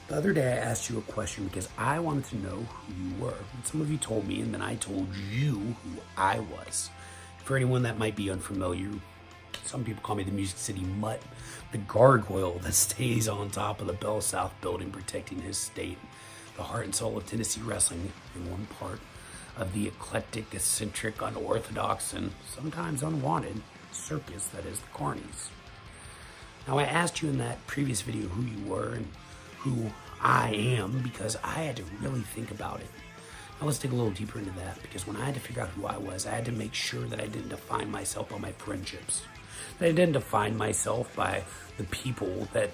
The other day I asked you a question because I wanted to know who you were. And some of you told me, and then I told you who I was. For anyone that might be unfamiliar, some people call me the Music City Mutt, the gargoyle that stays on top of the Bell South building protecting his state, the heart and soul of Tennessee wrestling, and one part of the eclectic, eccentric, unorthodox, and sometimes unwanted circus that is the Carnies. Now, I asked you in that previous video who you were and who I am because I had to really think about it. Now let's dig a little deeper into that, because when I had to figure out who I was, I had to make sure that I didn't define myself by my friendships. That I didn't define myself by the people that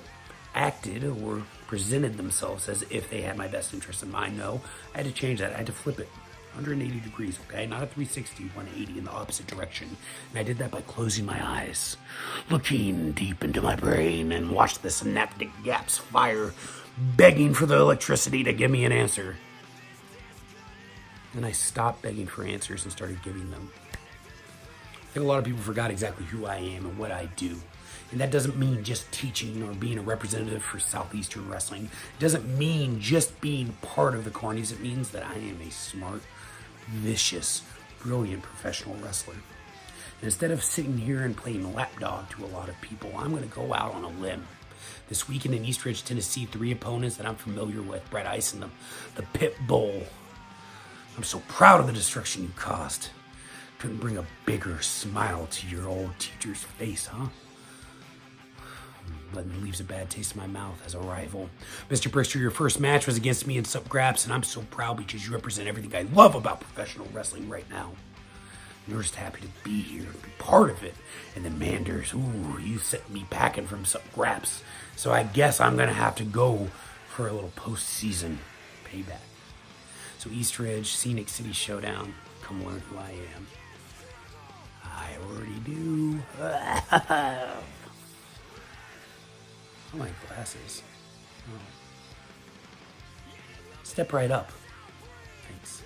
acted or presented themselves as if they had my best interest in mind. No, I had to change that. I had to flip it 180 degrees, okay? Not a 360, 180 in the opposite direction. And I did that by closing my eyes, looking deep into my brain, and watched the synaptic gaps fire, begging for the electricity to give me an answer. Then I stopped begging for answers and started giving them. I think a lot of people forgot exactly who I am and what I do. And that doesn't mean just teaching or being a representative for Southeastern wrestling. It doesn't mean just being part of the Carnies. It means that I am a smart, vicious, brilliant professional wrestler. And instead of sitting here and playing lapdog to a lot of people, I'm going to go out on a limb. This weekend in East Ridge, Tennessee, 3 opponents that I'm familiar with: Brett Ice and the Pit Bull. I'm so proud of the destruction you caused. Couldn't bring a bigger smile to your old teacher's face, huh? Leaves a bad taste in my mouth as a rival. Mr. Brister, your first match was against me in Sup Graps, and I'm so proud because you represent everything I love about professional wrestling right now. You're just happy to be here, to be part of it. And then Manders, ooh, you sent me packing from Sup Graps. So I guess I'm going to have to go for a little postseason payback. So East Ridge, Scenic City Showdown, come learn who I am. I already do. Oh, my glasses. Oh. Step right up. Thanks.